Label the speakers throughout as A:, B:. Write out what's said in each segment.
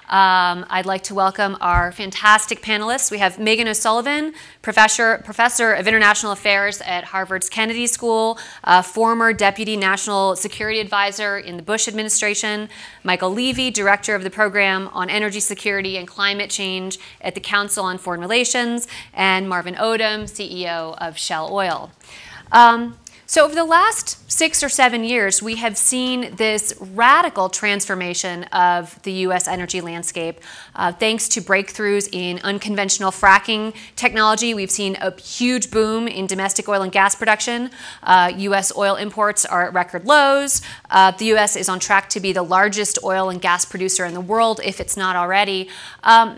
A: I'd like to welcome our fantastic panelists. We have Megan O'Sullivan, Professor of International Affairs at Harvard's Kennedy School, former Deputy National Security Advisor in the Bush administration, Michael Levy, Director of the Program on Energy Security and Climate Change at the Council on Foreign Relations, and Marvin Odom, CEO of Shell Oil. So over the last 6 or 7 years, we have seen this radical transformation of the U.S. energy landscape. Thanks to breakthroughs in unconventional fracking technology, we've seen a huge boom in domestic oil and gas production. U.S. oil imports are at record lows. The U.S. is on track to be the largest oil and gas producer in the world, if it's not already.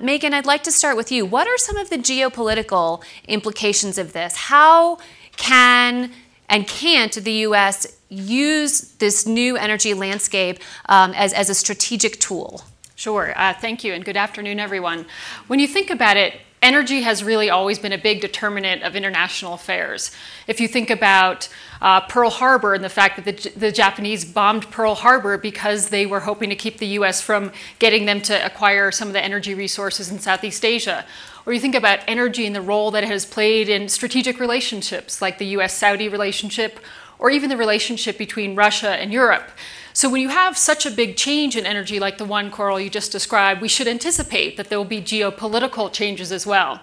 A: Megan, I'd like to start with you. What are some of the geopolitical implications of this? How can and can't the U.S. use this new energy landscape as a strategic tool?
B: Sure. Thank you, and good afternoon, everyone. When you think about it, energy has really always been a big determinant of international affairs. If you think about Pearl Harbor and the fact that the Japanese bombed Pearl Harbor because they were hoping to keep the U.S. from getting them to acquire some of the energy resources in Southeast Asia. Or you think about energy and the role that it has played in strategic relationships like the US-Saudi relationship, or even the relationship between Russia and Europe. So when you have such a big change in energy like the one, Coral, you just described, we should anticipate that there will be geopolitical changes as well.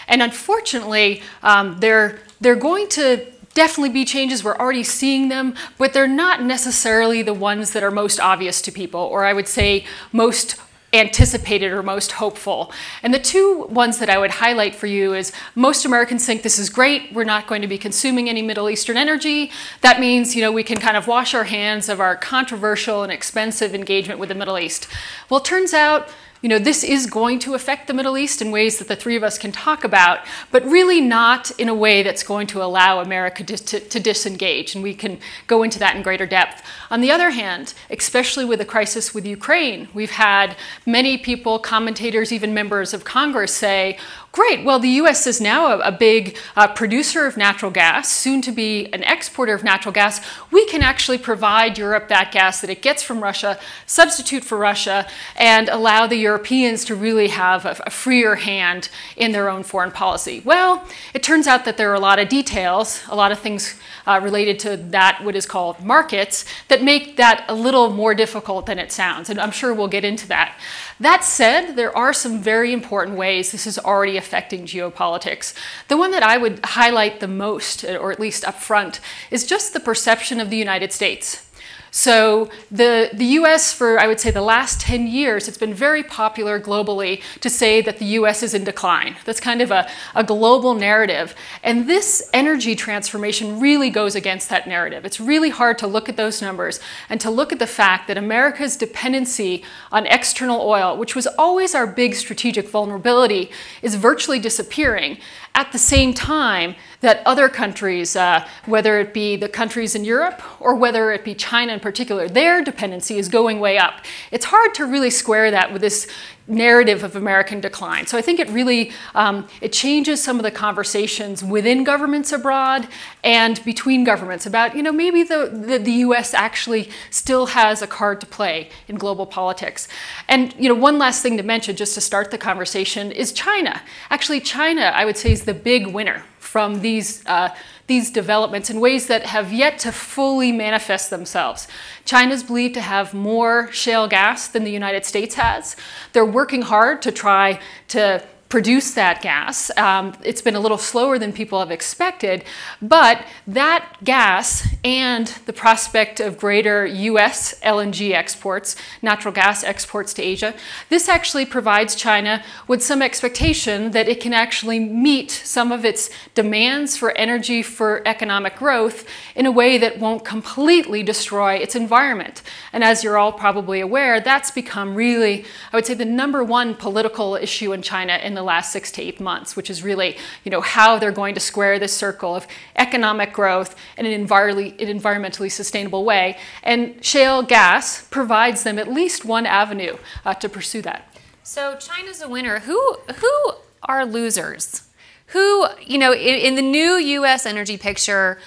B: And unfortunately, they're going to definitely be changes. We're already seeing them, but they're not necessarily the ones that are most obvious to people, or I would say most anticipated or most hopeful. And the two ones that I would highlight for you is most Americans think this is great. We're not going to be consuming any Middle Eastern energy. That means, we can kind of wash our hands of our controversial and expensive engagement with the Middle East. Well, it turns out, this is going to affect the Middle East in ways that the three of us can talk about, but really not in a way that's going to allow America to disengage, and we can go into that in greater depth. On the other hand, especially with the crisis with Ukraine, we've had many people, commentators, even members of Congress say, great, well, the U.S. is now a big producer of natural gas, soon to be an exporter of natural gas. We can actually provide Europe that gas that it gets from Russia, substitute for Russia, and allow the Europeans to really have a freer hand in their own foreign policy. Well, it turns out that there are a lot of details, a lot of things related to that, what is called markets, that make that a little more difficult than it sounds, and I'm sure we'll get into that. That said, there are some very important ways this is already affecting geopolitics. The one that I would highlight the most, or at least up front, is just the perception of the United States. So the US, for I would say the last 10 years, it's been very popular globally to say that the US is in decline. That's kind of a global narrative. And this energy transformation really goes against that narrative. It's really hard to look at those numbers and to look at the fact that America's dependency on external oil, which was always our big strategic vulnerability, is virtually disappearing. At the same time that other countries, whether it be the countries in Europe or whether it be China in particular, their dependency is going way up. It's hard to really square that with this narrative of American decline. So I think it really, it changes some of the conversations within governments abroad and between governments about, maybe the US actually still has a card to play in global politics. And, one last thing to mention just to start the conversation is China. Actually, China, I would say, is the big winner from these developments in ways that have yet to fully manifest themselves. China's believed to have more shale gas than the United States has. They're working hard to try to produce that gas. It's been a little slower than people have expected, but that gas and the prospect of greater US LNG exports, natural gas exports to Asia, this actually provides China with some expectation that it can actually meet some of its demands for energy for economic growth in a way that won't completely destroy its environment. And as you're all probably aware, that's become really, I would say, the #1 political issue in China in the last 6 to 8 months, which is really, how they're going to square this circle of economic growth in an environmentally sustainable way. And shale gas provides them at least one avenue to pursue that.
A: So China's a winner. Who are losers? Who, in the new U.S. energy picture,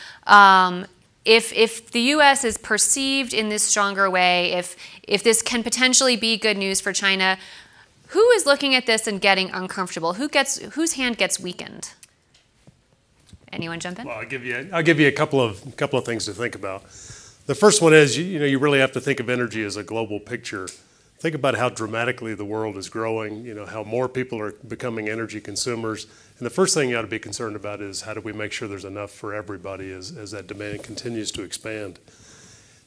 A: if the U.S. is perceived in this stronger way, if this can potentially be good news for China, who is looking at this and getting uncomfortable? Whose hand gets weakened? Anyone jump in?
C: Well, I'll give you a couple of things to think about. The first one is you really have to think of energy as a global picture. Think about how dramatically the world is growing. How more people are becoming energy consumers, and the first thing you ought to be concerned about is how do we make sure there's enough for everybody as that demand continues to expand.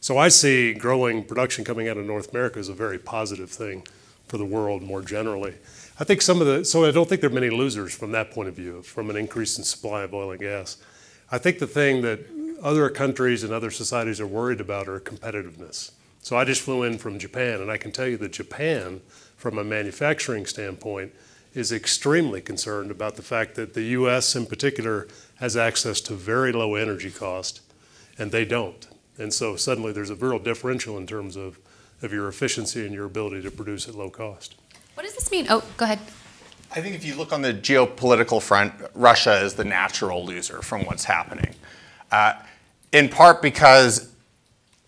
C: So I see growing production coming out of North America as a very positive thing for the world more generally. I think so I don't think there are many losers from that point of view, from an increase in supply of oil and gas. I think the thing that other countries and other societies are worried about are competitiveness. So I just flew in from Japan, and I can tell you that Japan, from a manufacturing standpoint, is extremely concerned about the fact that the U.S. in particular has access to very low energy cost, and they don't. And so suddenly there's a real differential in terms of your efficiency and your ability to produce at low cost.
A: What does this mean? Oh, go ahead.
D: I think if you look on the geopolitical front, Russia is the natural loser from what's happening. In part because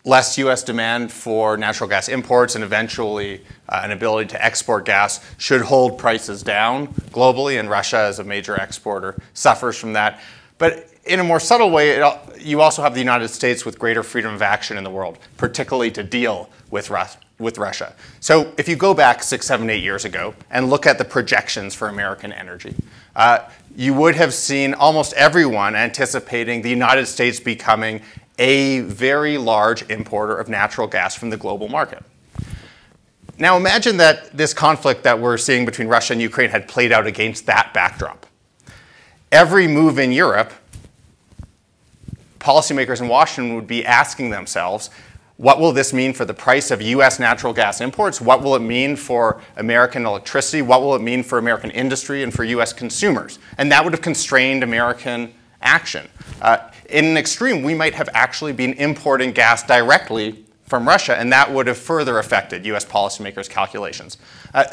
D: less U.S. demand for natural gas imports and eventually an ability to export gas should hold prices down globally, and Russia, as a major exporter, suffers from that. But in a more subtle way, you also have the United States with greater freedom of action in the world, particularly to deal with Russia. So if you go back 6, 7, 8 years ago and look at the projections for American energy, you would have seen almost everyone anticipating the United States becoming a very large importer of natural gas from the global market. Now imagine that this conflict that we're seeing between Russia and Ukraine had played out against that backdrop. Every move in Europe, policymakers in Washington would be asking themselves, what will this mean for the price of U.S. natural gas imports? What will it mean for American electricity? What will it mean for American industry and for U.S. consumers? And that would have constrained American action. In an extreme, we might have actually been importing gas directly from Russia, and that would have further affected U.S. policymakers' calculations.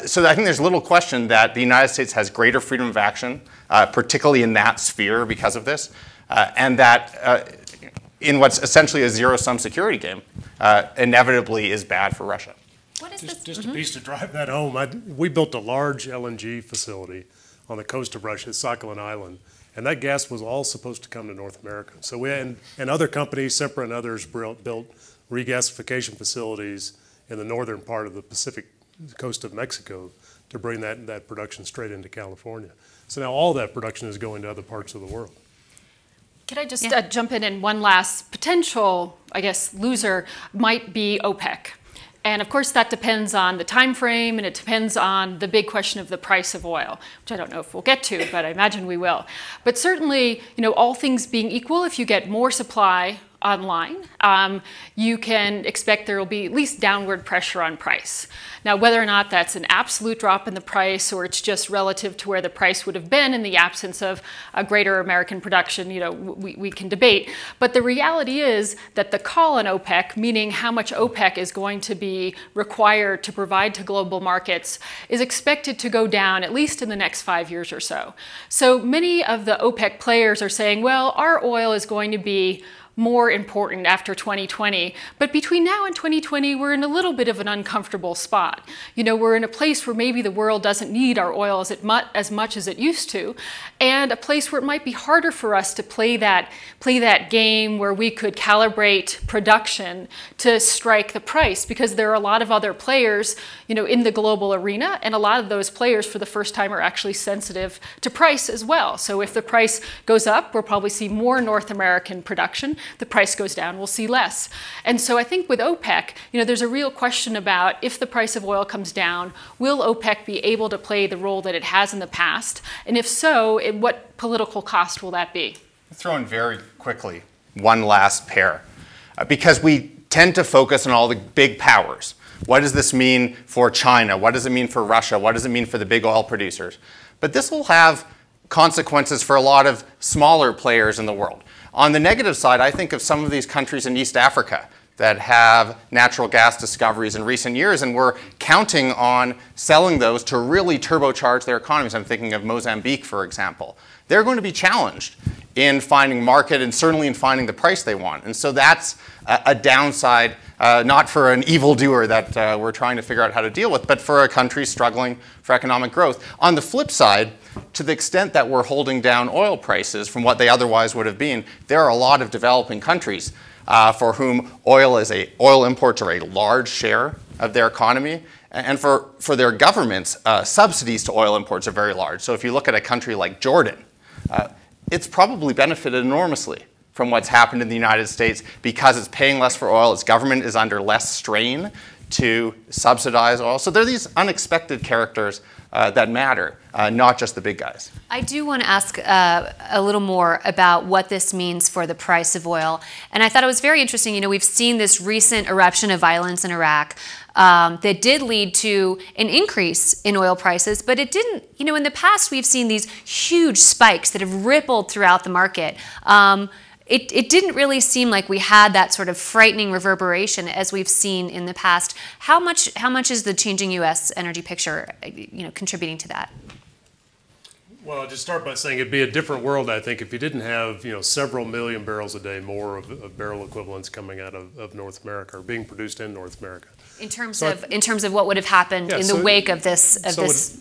D: So I think there's little question that the United States has greater freedom of action, particularly in that sphere because of this, and that in what's essentially a zero-sum security game, inevitably is bad for Russia.
A: What is this?
C: Just a piece to drive that home. We built a large LNG facility on the coast of Russia, Sakhalin Island, and that gas was all supposed to come to North America. So we and other companies, Sempra and others, built regasification facilities in the northern part of the Pacific coast of Mexico to bring that production straight into California. So now all that production is going to other parts of the world.
B: Can I just jump in, and one last potential, I guess, loser might be OPEC. And of course, that depends on the time frame, and it depends on the big question of the price of oil, which I don't know if we'll get to, but I imagine we will. But certainly, all things being equal, if you get more supply online, you can expect there will be at least downward pressure on price. Now, whether or not that's an absolute drop in the price or it's just relative to where the price would have been in the absence of a greater American production, we can debate. But the reality is that the call on OPEC, meaning how much OPEC is going to be required to provide to global markets, is expected to go down at least in the next 5 years or so. So many of the OPEC players are saying, well, our oil is going to be more important after 2020. But between now and 2020, we're in a little bit of an uncomfortable spot. We're in a place where maybe the world doesn't need our oil as much as it used to, and a place where it might be harder for us to play that game where we could calibrate production to strike the price, because there are a lot of other players, in the global arena, and a lot of those players for the first time are actually sensitive to price as well. So if the price goes up, we'll probably see more North American production. The price goes down, we'll see less. And so I think with OPEC, there's a real question about if the price of oil comes down, will OPEC be able to play the role that it has in the past? And if so, what political cost will that be?
D: I'll throw in very quickly one last pair, because we tend to focus on all the big powers. What does this mean for China? What does it mean for Russia? What does it mean for the big oil producers? But this will have consequences for a lot of smaller players in the world. On the negative side, I think of some of these countries in East Africa that have natural gas discoveries in recent years, and we're counting on selling those to really turbocharge their economies. I'm thinking of Mozambique, for example. They're going to be challenged in finding market and certainly in finding the price they want. And so that's a downside, not for an evildoer that we're trying to figure out how to deal with, but for a country struggling for economic growth. On the flip side, to the extent that we're holding down oil prices from what they otherwise would have been, there are a lot of developing countries for whom oil imports are a large share of their economy. And for their governments, subsidies to oil imports are very large. So if you look at a country like Jordan, it's probably benefited enormously from what's happened in the United States because it's paying less for oil, its government is under less strain to subsidize oil. So there are these unexpected characters that matter, not just the big guys.
A: I do want to ask a little more about what this means for the price of oil. And I thought it was very interesting. You know, we've seen this recent eruption of violence in Iraq that did lead to an increase in oil prices, but it didn't, you know, in the past we've seen these huge spikes that have rippled throughout the market. It didn't really seem like we had that sort of frightening reverberation as we've seen in the past. How much is the changing U.S. energy picture, you know, contributing to that?
C: Well, I'll just start by saying it'd be a different world, I think, if you didn't have, you know, several million barrels a day more of barrel equivalents coming out of North America or being produced in North America.
A: In terms of what would have happened in the wake of this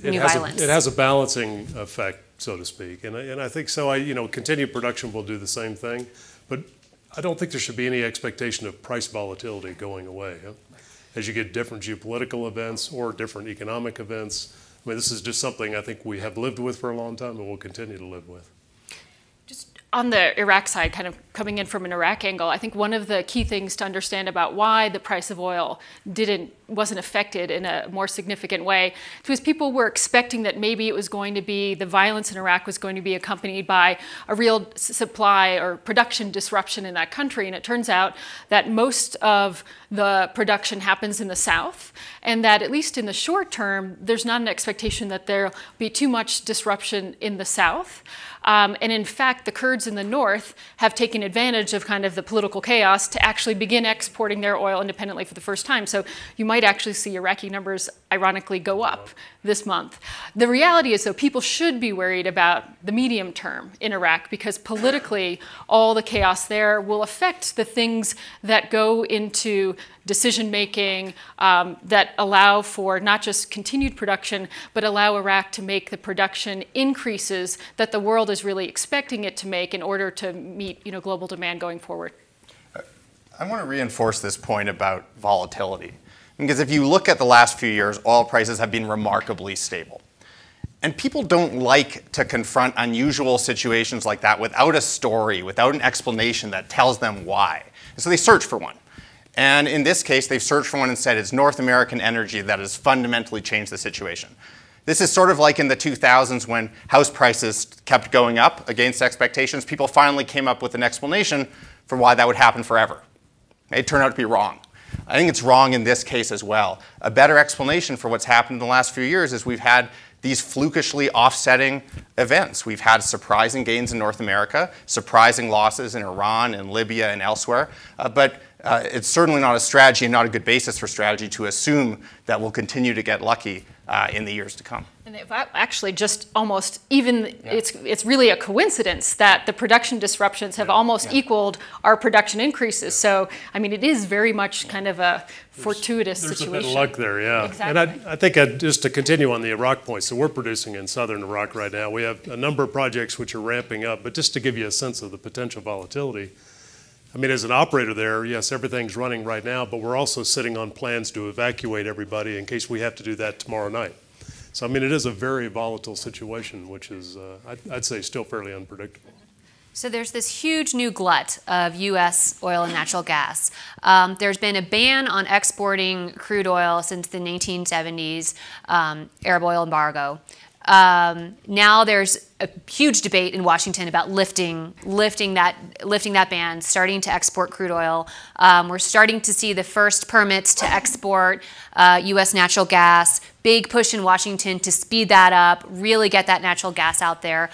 A: new violence.
C: It has a balancing effect, so to speak, and I think so. You know, continued production will do the same thing, but I don't think there should be any expectation of price volatility going away. As you get different geopolitical events or different economic events, I mean, this is just something I think we have lived with for a long time and will continue to live with.
B: Just on the Iraq side, kind of coming in from an Iraq angle, I think one of the key things to understand about why the price of oil wasn't affected in a more significant way was people were expecting that maybe it was going to be, the violence in Iraq was going to be accompanied by a real supply or production disruption in that country. And it turns out that most of the production happens in the south, and that at least in the short term, there's not an expectation that there'll be too much disruption in the south. And in fact, the Kurds in the north have taken advantage of kind of the political chaos to actually begin exporting their oil independently for the first time. So you might actually see Iraqi numbers ironically go up this month. The reality is, though, people should be worried about the medium term in Iraq because politically, all the chaos there will affect the things that go into decision making that allow for not just continued production, but allow Iraq to make the production increases that the world is really expecting it to make in order to meet, you know, global demand going forward.
D: I want to reinforce this point about volatility. Because if you look at the last few years, oil prices have been remarkably stable. And people don't like to confront unusual situations like that without a story, without an explanation that tells them why. And so they search for one. And in this case, they've searched for one and said it's North American energy that has fundamentally changed the situation. This is sort of like in the 2000s when house prices kept going up against expectations. People finally came up with an explanation for why that would happen forever. It turned out to be wrong. I think it's wrong in this case as well. A better explanation for what's happened in the last few years is we've had these flukishly offsetting events. We've had surprising gains in North America, surprising losses in Iran and Libya and elsewhere, but it's certainly not a strategy and not a good basis for strategy to assume that we'll continue to get lucky in the years to come.
B: And actually just almost even, it's really a coincidence that the production disruptions have almost equaled our production increases. So, I mean, it is very much kind of a fortuitous situation.
C: There's a bit of luck there, yeah.
B: Exactly.
C: And I think just to continue on the Iraq point, so we're producing in southern Iraq right now. We have a number of projects which are ramping up, but just to give you a sense of the potential volatility, I mean, as an operator there, yes, everything's running right now, but we're also sitting on plans to evacuate everybody in case we have to do that tomorrow night. So, I mean, it is a very volatile situation, which is, I'd say, still fairly unpredictable.
A: So there's this huge new glut of U.S. oil and natural gas. There's been a ban on exporting crude oil since the 1970s, Arab oil embargo. Now there's a huge debate in Washington about lifting that ban, starting to export crude oil. We're starting to see the first permits to export U.S. natural gas. Big push in Washington to speed that up, really get that natural gas out there.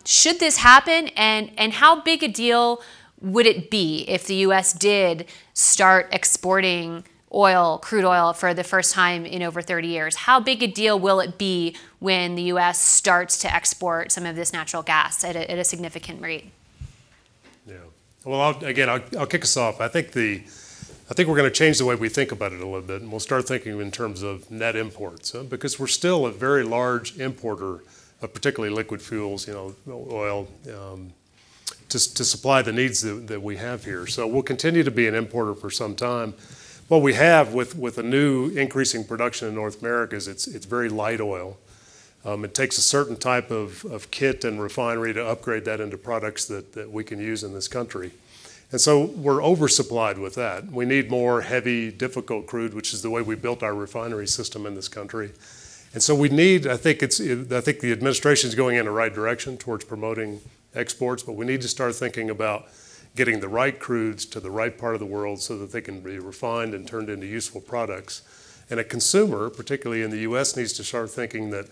A: Should this happen, and how big a deal would it be if the U.S. did start exporting oil, crude oil, for the first time in over 30 years. How big a deal will it be when the U.S. starts to export some of this natural gas at a significant rate?
C: Yeah. Well, I'll kick us off. I think we're going to change the way we think about it a little bit, and we'll start thinking in terms of net imports, because we're still a very large importer of particularly liquid fuels, oil, to supply the needs that we have here. So we'll continue to be an importer for some time. What we have with a new increasing production in North America is it's very light oil. It takes a certain type of kit and refinery to upgrade that into products that we can use in this country. And so we're oversupplied with that. We need more heavy, difficult crude, which is the way we built our refinery system in this country. And so we need, I think the administration is going in the right direction towards promoting exports, but we need to start thinking about getting the right crudes to the right part of the world so that they can be refined and turned into useful products. And a consumer, particularly in the U.S., needs to start thinking that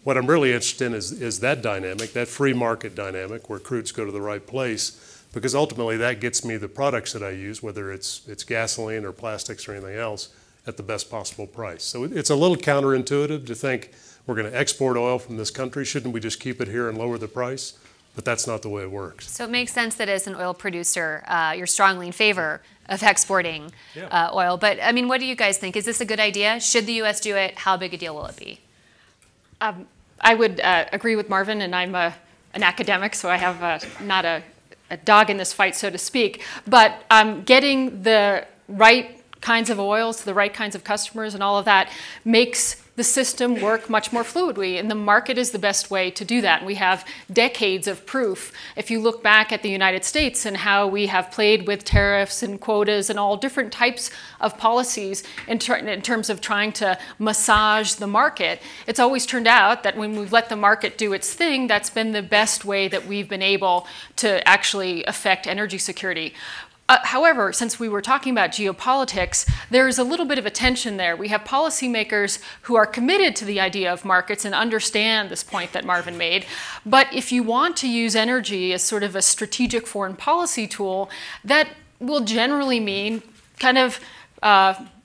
C: what I'm really interested in is that dynamic, that free market dynamic where crudes go to the right place, because ultimately that gets me the products that I use, whether it's gasoline or plastics or anything else, at the best possible price. So it's a little counterintuitive to think we're going to export oil from this country. Shouldn't we just keep it here and lower the price? But that's not the way it works.
A: So it makes sense that as an oil producer, you're strongly in favor of exporting oil. But I mean, what do you guys think? Is this a good idea? Should the U.S. do it? How big a deal will it be?
B: I would agree with Marvin, and I'm an academic, so I have not a dog in this fight, so to speak. But getting the right kinds of oils to the right kinds of customers and all of that makes the system work much more fluidly, and the market is the best way to do that. And we have decades of proof. If you look back at the United States and how we have played with tariffs and quotas and all different types of policies in terms of trying to massage the market, it's always turned out that when we've let the market do its thing, that's been the best way that we've been able to actually affect energy security. However, since we were talking about geopolitics, there's a little bit of a tension there. We have policymakers who are committed to the idea of markets and understand this point that Marvin made. But if you want to use energy as sort of a strategic foreign policy tool, that will generally mean kind of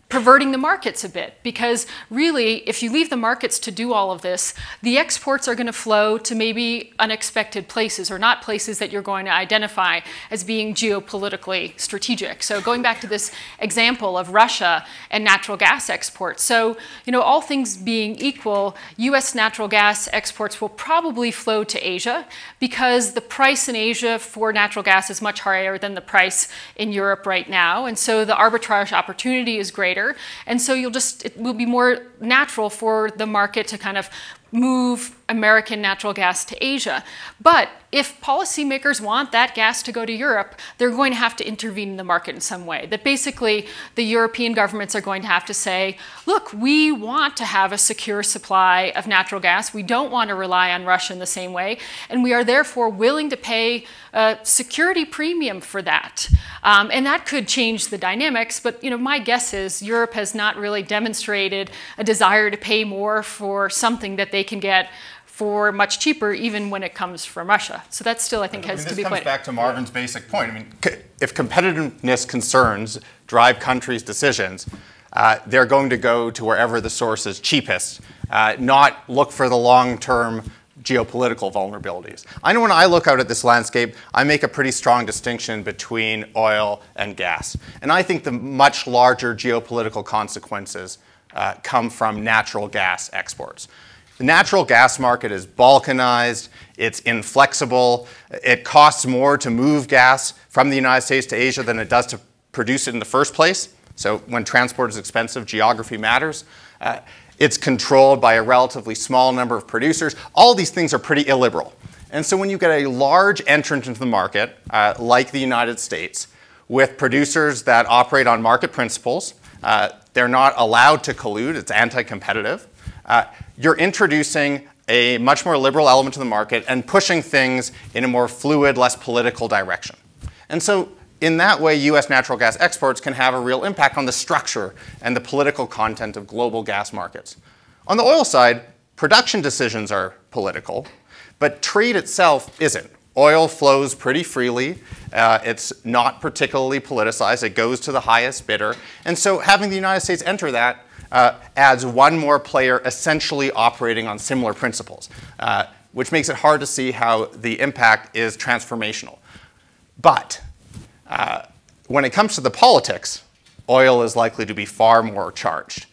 B: perverting the markets a bit, because really, if you leave the markets to do all of this, the exports are going to flow to maybe unexpected places, or not places that you're going to identify as being geopolitically strategic. So going back to this example of Russia and natural gas exports. So, all things being equal, US natural gas exports will probably flow to Asia, because the price in Asia for natural gas is much higher than the price in Europe right now. And so the arbitrage opportunity is greater. And so it will be more natural for the market to kind of move American natural gas to Asia. But if policymakers want that gas to go to Europe, they're going to have to intervene in the market in some way. That basically the European governments are going to have to say, look, we want to have a secure supply of natural gas. We don't want to rely on Russia in the same way. And we are therefore willing to pay a security premium for that. And that could change the dynamics. But my guess is Europe has not really demonstrated a desire to pay more for something that they can get for much cheaper, even when it comes from Russia. So that still, I think, has to be quite...
D: This comes back to Marvin's basic point. If competitiveness concerns drive countries' decisions, they're going to go to wherever the source is cheapest, not look for the long-term geopolitical vulnerabilities. I know when I look out at this landscape, I make a pretty strong distinction between oil and gas. And I think the much larger geopolitical consequences come from natural gas exports. The natural gas market is balkanized, it's inflexible, it costs more to move gas from the United States to Asia than it does to produce it in the first place. So when transport is expensive, geography matters. It's controlled by a relatively small number of producers. All these things are pretty illiberal. And so when you get a large entrant into the market, like the United States, with producers that operate on market principles, they're not allowed to collude, it's anti-competitive, you're introducing a much more liberal element to the market and pushing things in a more fluid, less political direction. And so in that way, US natural gas exports can have a real impact on the structure and the political content of global gas markets. On the oil side, production decisions are political, but trade itself isn't. oil flows pretty freely. It's not particularly politicized. It goes to the highest bidder. And so having the United States enter that adds one more player essentially operating on similar principles, which makes it hard to see how the impact is transformational. But when it comes to the politics, oil is likely to be far more charged.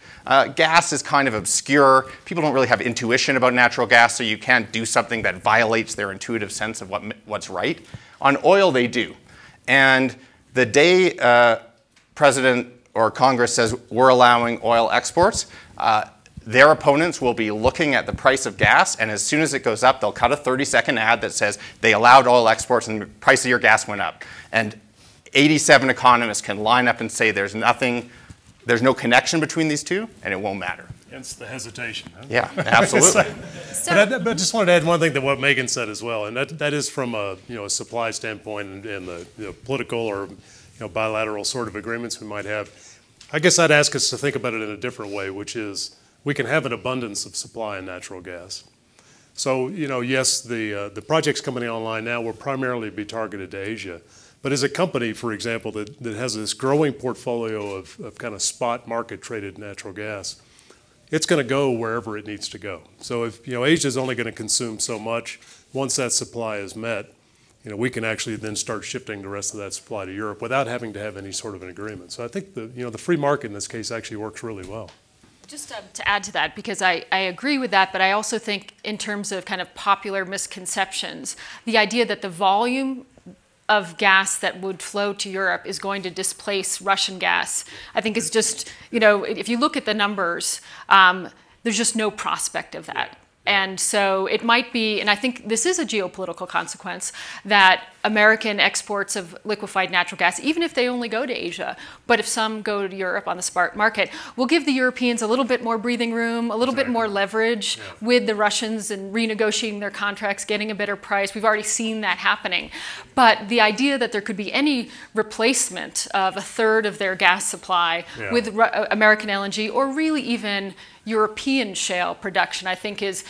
D: Gas is kind of obscure. People don't really have intuition about natural gas, so you can't do something that violates their intuitive sense of what's right. On oil, they do. And the day President or Congress says we're allowing oil exports, their opponents will be looking at the price of gas, and as soon as it goes up, they'll cut a 30-second ad that says they allowed oil exports and the price of your gas went up. And 87 economists can line up and say there's no connection between these two, and it won't matter.
C: Hence the hesitation. Huh?
D: Yeah, absolutely.
C: But I just wanted to add one thing to what Megan said as well, and that is from a supply standpoint and the political or bilateral sort of agreements we might have. I guess I'd ask us to think about it in a different way, which is we can have an abundance of supply in natural gas. So yes, the projects coming online now will primarily be targeted to Asia. But as a company, for example, that has this growing portfolio of kind of spot market traded natural gas, it's going to go wherever it needs to go. So if Asia is only going to consume so much, once that supply is met, we can actually then start shifting the rest of that supply to Europe without having to have any sort of an agreement. So I think the free market in this case actually works really well.
B: Just to add to that, because I agree with that, but I also think in terms of kind of popular misconceptions, the idea that the volume of gas that would flow to Europe is going to displace Russian gas, I think is just, if you look at the numbers, there's just no prospect of that. And so it might be, and I think this is a geopolitical consequence, that American exports of liquefied natural gas, even if they only go to Asia, but if some go to Europe on the spot market, will give the Europeans a little bit more breathing room, a little bit more leverage with the Russians and renegotiating their contracts, getting a better price. We've already seen that happening. But the idea that there could be any replacement of a third of their gas supply with American LNG, or really even European shale production, I think is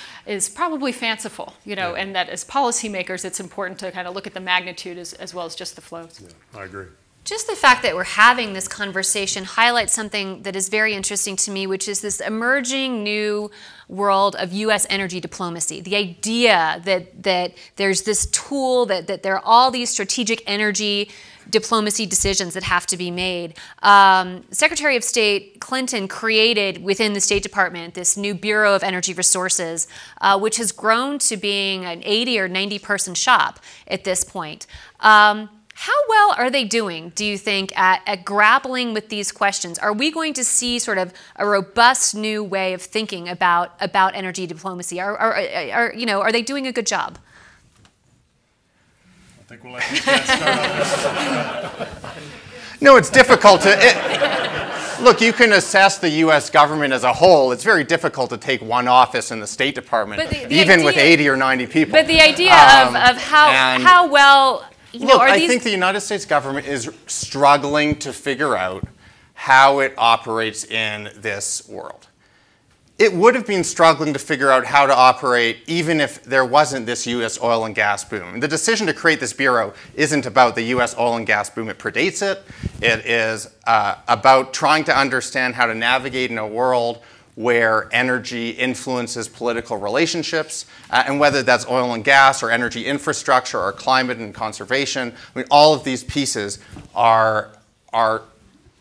B: probably fanciful, and that as policymakers, it's important to kind of look at the magnitude as well as just the flows.
C: Yeah, I agree.
A: Just the fact that we're having this conversation highlights something that is very interesting to me, which is this emerging new world of U.S. energy diplomacy. The idea that there's this tool, that there are all these strategic energy diplomacy decisions that have to be made. Secretary of State Clinton created within the State Department this new Bureau of Energy Resources, which has grown to being an 80 or 90 person shop at this point. How well are they doing, do you think, at grappling with these questions? Are we going to see sort of a robust new way of thinking about energy diplomacy? Are they doing a good job?
C: I think we'll let you guys start on this.
D: No, it's difficult to... Look, you can assess the U.S. government as a whole. It's very difficult to take one office in the State Department, even with 80 or 90 people.
A: But the idea of how well...
D: Look, I think the United States government is struggling to figure out how it operates in this world. It would have been struggling to figure out how to operate even if there wasn't this U.S. oil and gas boom. The decision to create this bureau isn't about the U.S. oil and gas boom. It predates it. It is about trying to understand how to navigate in a world where energy influences political relationships, and whether that's oil and gas or energy infrastructure or climate and conservation. I mean, all of these pieces are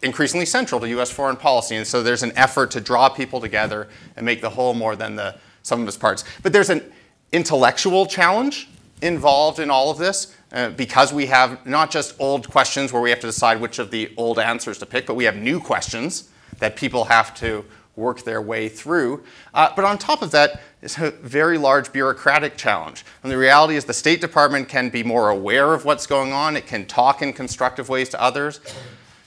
D: increasingly central to U.S. foreign policy, and so there's an effort to draw people together and make the whole more than the sum of its parts. But there's an intellectual challenge involved in all of this, because we have not just old questions where we have to decide which of the old answers to pick, but we have new questions that people have to work their way through. But on top of that, it's a very large bureaucratic challenge. And the reality is the State Department can be more aware of what's going on. It can talk in constructive ways to others.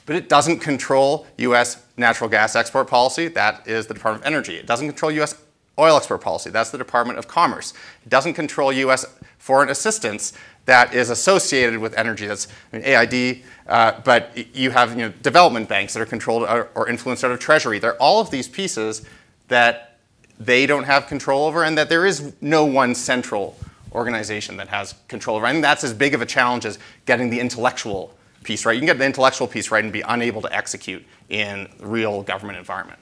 D: But it doesn't control U.S. natural gas export policy. That is the Department of Energy. It doesn't control U.S. oil export policy. That's the Department of Commerce. It doesn't control U.S. foreign assistance that is associated with energy. That's AID, but you have development banks that are controlled or influenced out of Treasury. There are all of these pieces that they don't have control over, and that there is no one central organization that has control over it. I think that's as big of a challenge as getting the intellectual piece right. You can get the intellectual piece right and be unable to execute in the real government environment.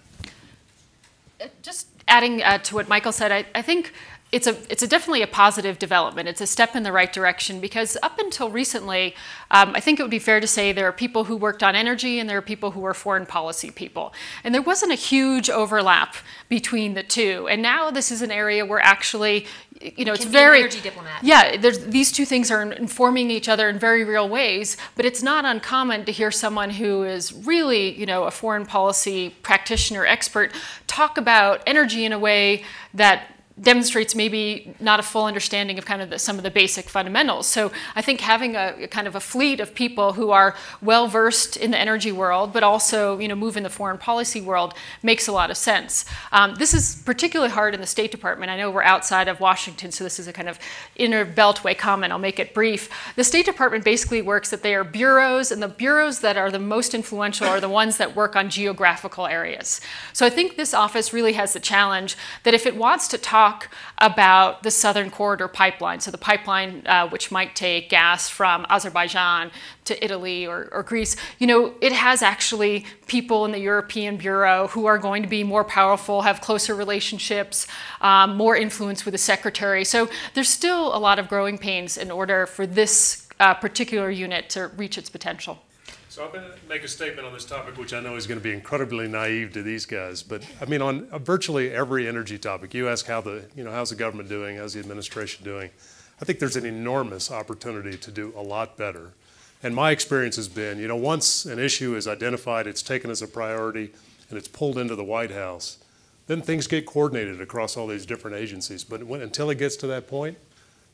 B: Just adding to what Michael said, I think it's definitely a positive development. It's a step in the right direction because up until recently, I think it would be fair to say there are people who worked on energy and there are people who were foreign policy people. And there wasn't a huge overlap between the two. And now this is an area where actually, you know, it's very
A: energy diplomat.
B: Yeah, these two things are informing each other in very real ways, but it's not uncommon to hear someone who is really, you know, a foreign policy practitioner expert talk about energy in a way that demonstrates maybe not a full understanding of kind of some of the basic fundamentals. So I think having a kind of a fleet of people who are well versed in the energy world, but also, you know, move in the foreign policy world makes a lot of sense. This is particularly hard in the State Department. I know we're outside of Washington, so this is a kind of inner beltway comment. I'll make it brief. The State Department basically works that they are bureaus, and the bureaus that are the most influential are the ones that work on geographical areas. So I think this office really has the challenge that if it wants to talk about the Southern Corridor pipeline, so the pipeline which might take gas from Azerbaijan to Italy or Greece, you know, it has actually people in the European Bureau who are going to be more powerful, have closer relationships, more influence with the secretary. So there's still a lot of growing pains in order for this particular unit to reach its potential.
C: So I'm going to make a statement on this topic, which I know is going to be incredibly naive to these guys. But I mean, on virtually every energy topic, you ask how's the government doing, how's the administration doing? I think there's an enormous opportunity to do a lot better. And my experience has been, you know, once an issue is identified, it's taken as a priority, and it's pulled into the White House, then things get coordinated across all these different agencies. But until it gets to that point,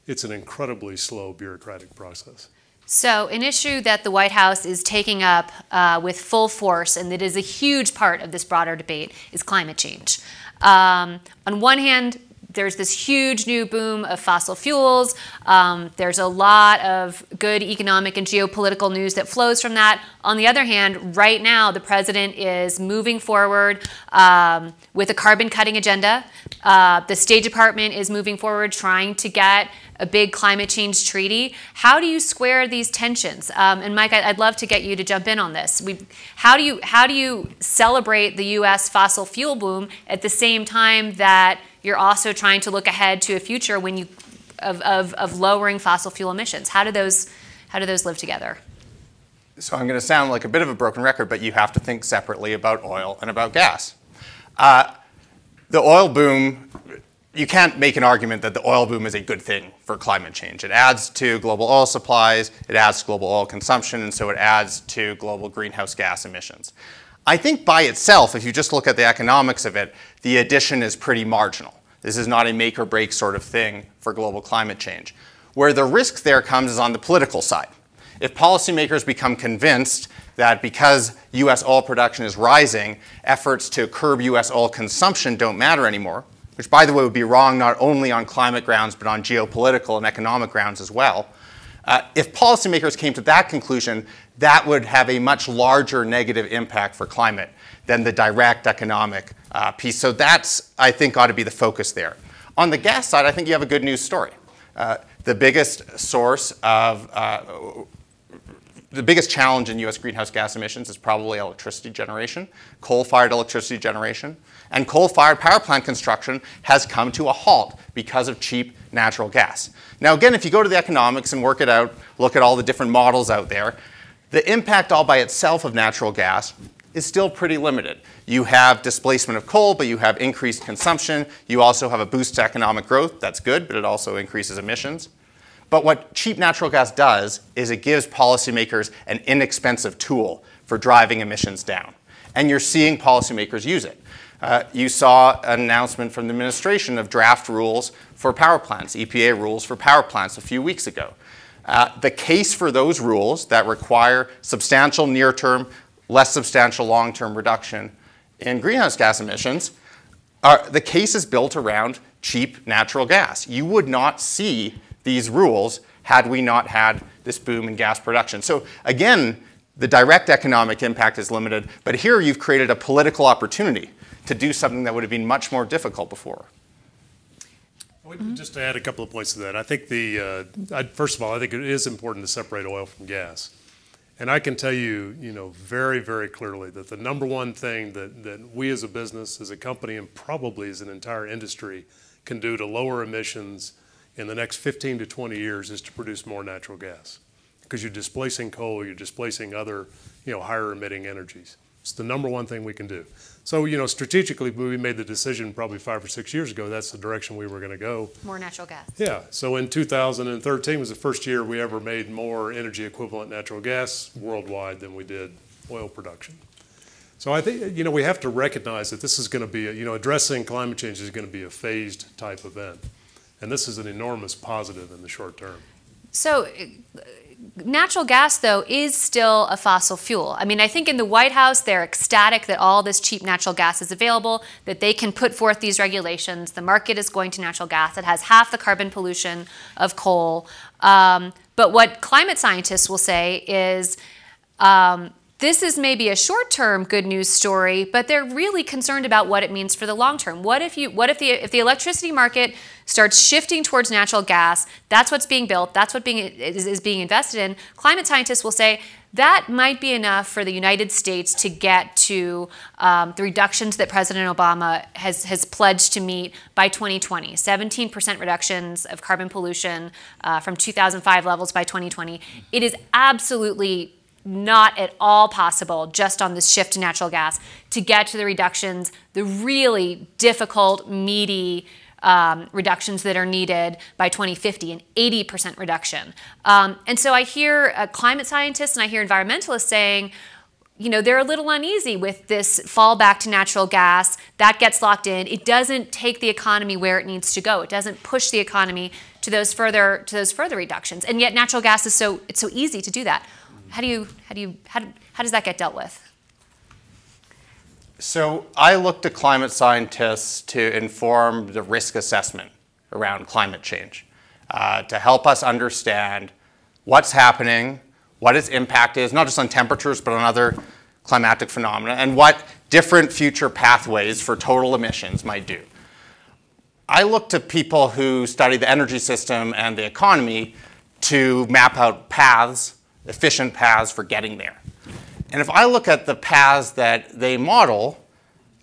C: it's an incredibly slow bureaucratic process.
A: So an issue that the White House is taking up with full force, and that is a huge part of this broader debate, is climate change. On one hand, there's this huge new boom of fossil fuels. There's a lot of good economic and geopolitical news that flows from that. On the other hand, right now, the president is moving forward with a carbon cutting agenda. The State Department is moving forward trying to get a big climate change treaty. How do you square these tensions? And Mike, I'd love to get you to jump in on this. How do you celebrate the U.S. fossil fuel boom at the same time that you're also trying to look ahead to a future when of lowering fossil fuel emissions? How do those live together?
D: So I'm going to sound like a bit of a broken record, but you have to think separately about oil and about gas. The oil boom, you can't make an argument that the oil boom is a good thing for climate change. It adds to global oil supplies, it adds to global oil consumption, and so it adds to global greenhouse gas emissions. I think by itself, if you just look at the economics of it, the addition is pretty marginal. This is not a make or break sort of thing for global climate change. Where the risk there comes is on the political side. If policymakers become convinced that because US oil production is rising, efforts to curb US oil consumption don't matter anymore, which by the way would be wrong not only on climate grounds but on geopolitical and economic grounds as well. If policymakers came to that conclusion, that would have a much larger negative impact for climate than the direct economic piece. So that's, I think, ought to be the focus there. On the gas side, I think you have a good news story. The biggest source of, the biggest challenge in US greenhouse gas emissions is probably electricity generation, coal-fired electricity generation. And coal-fired power plant construction has come to a halt because of cheap natural gas. Now again, if you go to the economics and work it out, look at all the different models out there, the impact all by itself of natural gas is still pretty limited. You have displacement of coal, but you have increased consumption. You also have a boost to economic growth. That's good, but it also increases emissions. But what cheap natural gas does is it gives policymakers an inexpensive tool for driving emissions down. And you're seeing policymakers use it. You saw an announcement from the administration of draft rules for power plants, EPA rules for power plants a few weeks ago. The case for those rules that require substantial near-term, less substantial long-term reduction in greenhouse gas emissions, the case is built around cheap natural gas. You would not see these rules had we not had this boom in gas production. So again, the direct economic impact is limited, but here you've created a political opportunity to do something that would have been much more difficult before.
C: Just to add a couple of points to that, I think first of all, I think it is important to separate oil from gas. And I can tell you, very, very clearly that the number one thing that we as a business, as a company, and probably as an entire industry can do to lower emissions in the next 15 to 20 years is to produce more natural gas. Because you're displacing coal, you're displacing other, higher emitting energies. It's the number one thing we can do. So, strategically, we made the decision probably 5 or 6 years ago, that's the direction we were going to go.
A: More natural gas.
C: Yeah. So in 2013 was the first year we ever made more energy equivalent natural gas worldwide than we did oil production. So I think, we have to recognize that this is going to be, addressing climate change is going to be a phased type event. And this is an enormous positive in the short term.
A: So natural gas, though, is still a fossil fuel. I mean, I think in the White House, they're ecstatic that all this cheap natural gas is available, that they can put forth these regulations. The market is going to natural gas. It has half the carbon pollution of coal. But what climate scientists will say is this is maybe a short-term good news story, but they're really concerned about what it means for the long term. What if the electricity market starts shifting towards natural gas? That's what's being built. That's what is being invested in. Climate scientists will say that might be enough for the United States to get to the reductions that President Obama has pledged to meet by 2020. 17% reductions of carbon pollution from 2005 levels by 2020. It is absolutely not at all possible just on this shift to natural gas to get to the reductions, the really difficult, meaty reductions that are needed by 2050, an 80% reduction. And so I hear climate scientists and I hear environmentalists saying, they're a little uneasy with this fall back to natural gas. That gets locked in. It doesn't take the economy where it needs to go. It doesn't push the economy to those further reductions. And yet natural gas is it's so easy to do that. How does that get dealt with?
D: So I look to climate scientists to inform the risk assessment around climate change, to help us understand what's happening, what its impact is, not just on temperatures, but on other climatic phenomena, and what different future pathways for total emissions might do. I look to people who study the energy system and the economy to map out paths, efficient paths for getting there. And if I look at the paths that they model,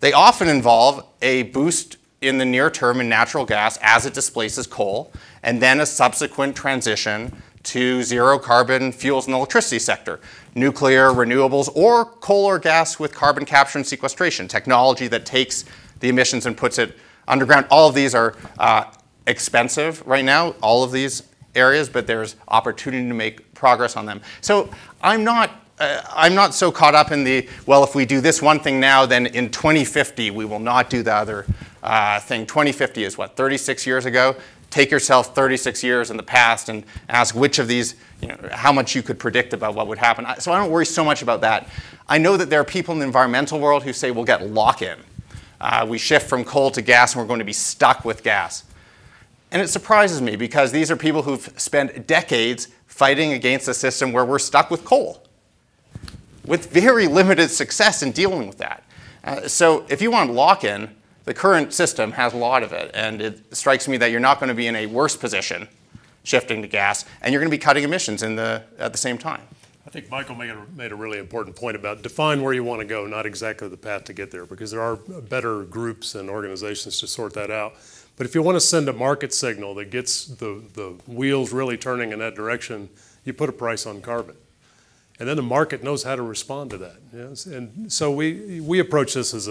D: they often involve a boost in the near term in natural gas as it displaces coal, and then a subsequent transition to zero carbon fuels in the electricity sector, nuclear, renewables, or coal or gas with carbon capture and sequestration, technology that takes the emissions and puts it underground. All of these are expensive right now, all of these areas, but there's opportunity to make progress on them. So I'm not so caught up in well, if we do this one thing now, then in 2050 we will not do the other thing. 2050 is what, 36 years ago? Take yourself 36 years in the past and ask which of these, how much you could predict about what would happen. So I don't worry so much about that. I know that there are people in the environmental world who say we'll get lock-in. We shift from coal to gas and we're going to be stuck with gas. And it surprises me because these are people who've spent decades fighting against a system where we're stuck with coal, with very limited success in dealing with that. So if you want lock-in, the current system has a lot of it, and it strikes me that you're not going to be in a worse position shifting to gas, and you're going to be cutting emissions at the same time.
C: I think Michael made a really important point about define where you want to go, not exactly the path to get there, because there are better groups and organizations to sort that out. But if you want to send a market signal that gets the wheels really turning in that direction, you put a price on carbon. And then the market knows how to respond to that. Yes? And so we approach this as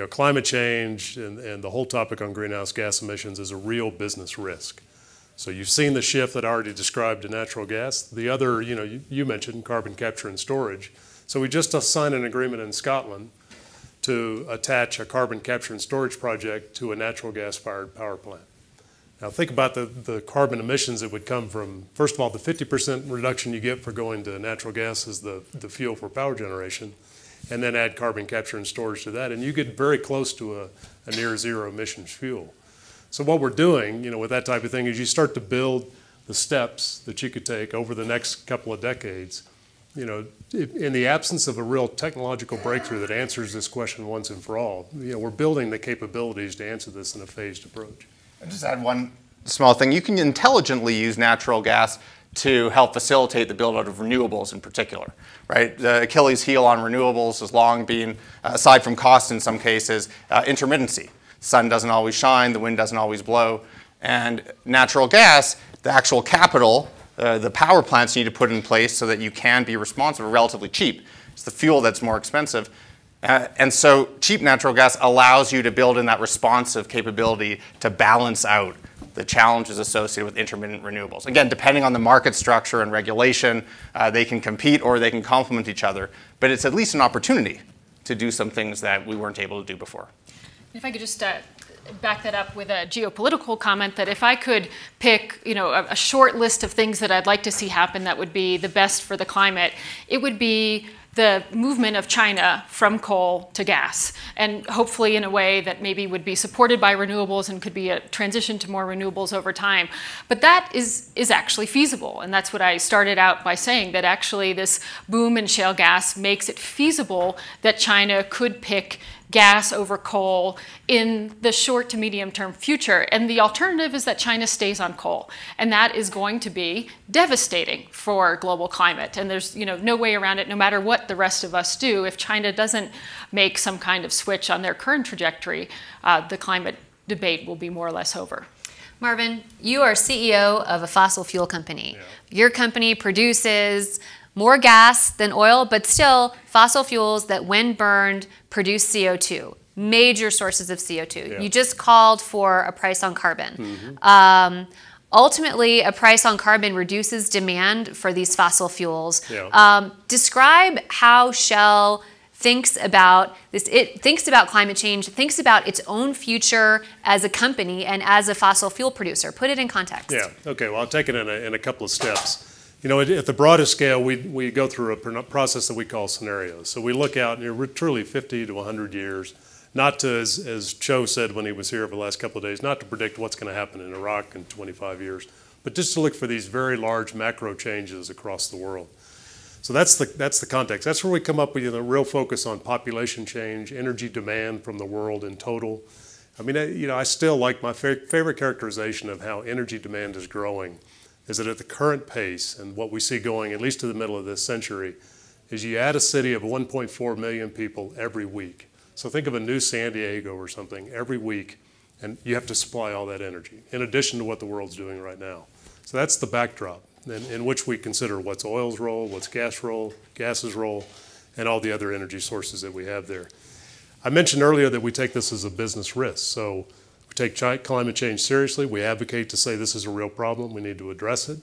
C: climate change and the whole topic on greenhouse gas emissions is a real business risk. So you've seen the shift that I already described to natural gas. The other, you mentioned carbon capture and storage. So we just signed an agreement in Scotland to attach a carbon capture and storage project to a natural gas-fired power plant. Now think about the carbon emissions that would come from, first of all, the 50% reduction you get for going to natural gas as the fuel for power generation, and then add carbon capture and storage to that, and you get very close to a near zero emissions fuel. So what we're doing, with that type of thing is you start to build the steps that you could take over the next couple of decades. In the absence of a real technological breakthrough that answers this question once and for all, we're building the capabilities to answer this in a phased approach.
D: I'll just add one small thing. You can intelligently use natural gas to help facilitate the build out of renewables in particular, right? The Achilles heel on renewables has long been, aside from cost in some cases, intermittency. The sun doesn't always shine, the wind doesn't always blow, and natural gas, the actual capital, the power plants you need to put in place so that you can be responsive are relatively cheap. It's the fuel that's more expensive. And so cheap natural gas allows you to build in that responsive capability to balance out the challenges associated with intermittent renewables. Again, depending on the market structure and regulation, they can compete or they can complement each other, but it's at least an opportunity to do some things that we weren't able to do before.
B: If I could just back that up with a geopolitical comment, that if I could pick, a short list of things that I'd like to see happen that would be the best for the climate, it would be the movement of China from coal to gas, and hopefully in a way that maybe would be supported by renewables and could be a transition to more renewables over time. But that is actually feasible, and that's what I started out by saying, that actually this boom in shale gas makes it feasible that China could pick gas over coal in the short to medium term future. And the alternative is that China stays on coal. And that is going to be devastating for global climate. And there's no way around it, no matter what the rest of us do. If China doesn't make some kind of switch on their current trajectory, the climate debate will be more or less over.
A: Marvin, you are CEO of a fossil fuel company.
C: Yeah.
A: Your company produces more gas than oil, but still fossil fuels that when burned produce CO2, major sources of CO2.
C: Yeah.
A: You just called for a price on carbon.
C: Mm-hmm.
A: Ultimately, a price on carbon reduces demand for these fossil fuels.
C: Yeah.
A: Describe how Shell thinks about this. It thinks about climate change, thinks about its own future as a company and as a fossil fuel producer. Put it in context.
C: Yeah, okay, well, I'll take it in a couple of steps. At the broadest scale, we go through a process that we call scenarios. So we look out truly 50 to 100 years, not to, as Cho said when he was here over the last couple of days, not to predict what's going to happen in Iraq in 25 years, but just to look for these very large macro changes across the world. So that's the context. That's where we come up with a real focus on population change, energy demand from the world in total. I mean, I still like my favorite characterization of how energy demand is growing is that at the current pace and what we see going at least to the middle of this century is you add a city of 1.4 million people every week. So think of a new San Diego or something every week, and you have to supply all that energy in addition to what the world's doing right now. So that's the backdrop in which we consider what's oil's role, what's gas's role, and all the other energy sources that we have there. I mentioned earlier that we take this as a business risk. So we take climate change seriously. We advocate to say this is a real problem. We need to address it.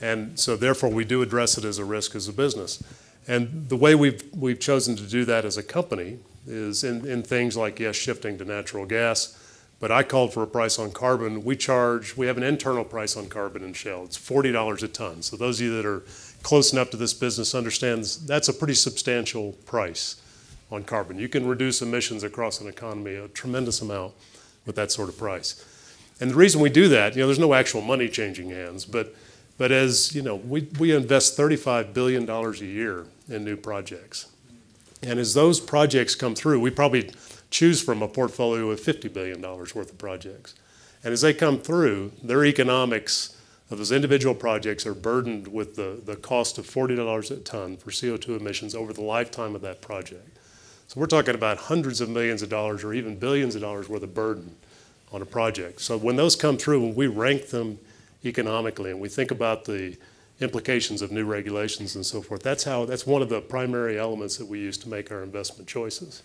C: And so therefore we do address it as a risk as a business. And the way we've chosen to do that as a company is in things like, yes, shifting to natural gas. But I called for a price on carbon. We have an internal price on carbon in Shell. It's $40 a ton. So those of you that are close enough to this business understand that's a pretty substantial price on carbon. You can reduce emissions across an economy a tremendous amount with that sort of price. And the reason we do that, there's no actual money changing hands, but as we invest $35 billion a year in new projects. And as those projects come through, we probably choose from a portfolio of $50 billion worth of projects. And as they come through, their economics of those individual projects are burdened with the cost of $40 a ton for CO2 emissions over the lifetime of that project. So we're talking about hundreds of millions of dollars or even billions of dollars worth of burden on a project. So when those come through, when we rank them economically and we think about the implications of new regulations and so forth, that's one of the primary elements that we use to make our investment choices.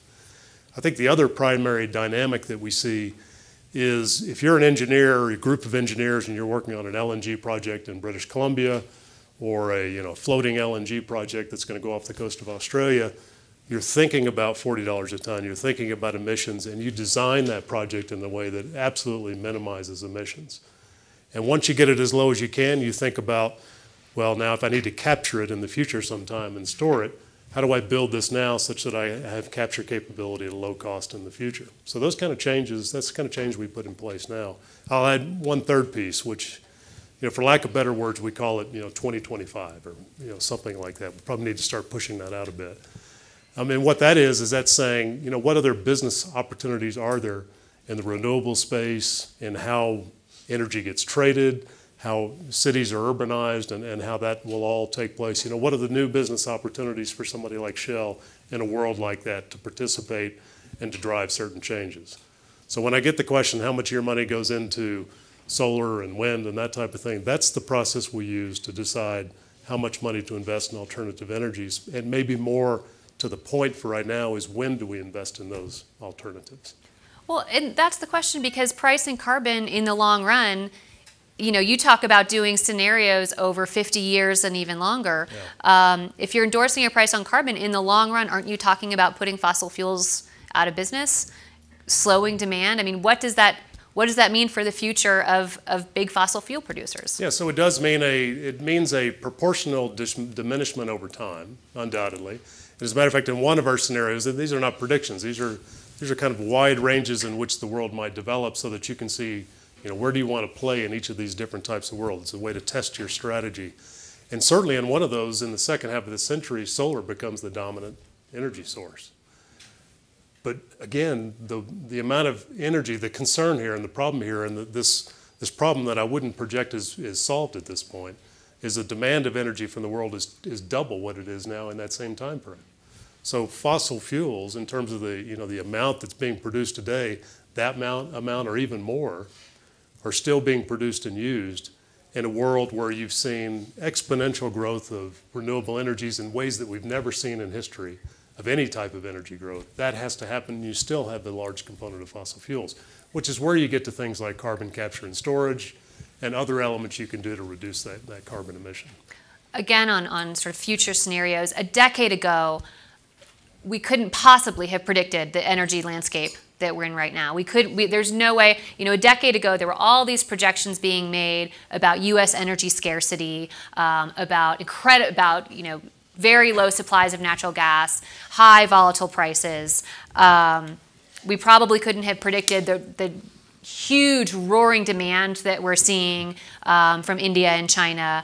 C: I think the other primary dynamic that we see is if you're an engineer or a group of engineers and you're working on an LNG project in British Columbia or a floating LNG project that's going to go off the coast of Australia, you're thinking about $40 a ton, you're thinking about emissions, and you design that project in a way that absolutely minimizes emissions. And once you get it as low as you can, you think about, well, now if I need to capture it in the future sometime and store it, how do I build this now such that I have capture capability at a low cost in the future? So those kind of changes, that's the kind of change we put in place now. I'll add one third piece, which, for lack of better words, we call it, 2025 or, something like that. We probably need to start pushing that out a bit. I mean, what that is that's saying, what other business opportunities are there in the renewable space, in how energy gets traded, how cities are urbanized, and how that will all take place. You know, what are the new business opportunities for somebody like Shell in a world like that to participate and to drive certain changes? So when I get the question, how much of your money goes into solar and wind and that type of thing, that's the process we use to decide how much money to invest in alternative energies. And maybe more to the point for right now is, when do we invest in those alternatives?
A: Well, and that's the question, because pricing carbon in the long run, you know, you talk about doing scenarios over 50 years and even longer. Yeah. If you're endorsing a price on carbon in the long run, aren't you talking about putting fossil fuels out of business, slowing demand? I mean, what does that mean for the future of big fossil fuel producers?
C: Yeah, so it does mean it means a proportional diminishment over time, undoubtedly. As a matter of fact, in one of our scenarios, these are not predictions. These are kind of wide ranges in which the world might develop, so that you can see, you know, where do you want to play in each of these different types of worlds. It's a way to test your strategy. And certainly in one of those, in the second half of the century, solar becomes the dominant energy source. But again, the amount of energy, the concern here and the problem here, and this problem that I wouldn't project is solved at this point, is the demand of energy from the world is double what it is now in that same time frame. So fossil fuels, in terms of the amount that's being produced today, that amount or even more are still being produced and used in a world where you've seen exponential growth of renewable energies in ways that we've never seen in history of any type of energy growth. That has to happen. You still have the large component of fossil fuels, which is where you get to things like carbon capture and storage and other elements you can do to reduce that carbon emission. Again, on sort of future scenarios, a decade ago, we couldn't possibly have predicted the energy landscape that we're in right now. There's no way, you know, a decade ago, there were all these projections being made about U.S. energy scarcity, about you know, very low supplies of natural gas, high volatile prices. We probably couldn't have predicted the huge roaring demand that we're seeing from India and China.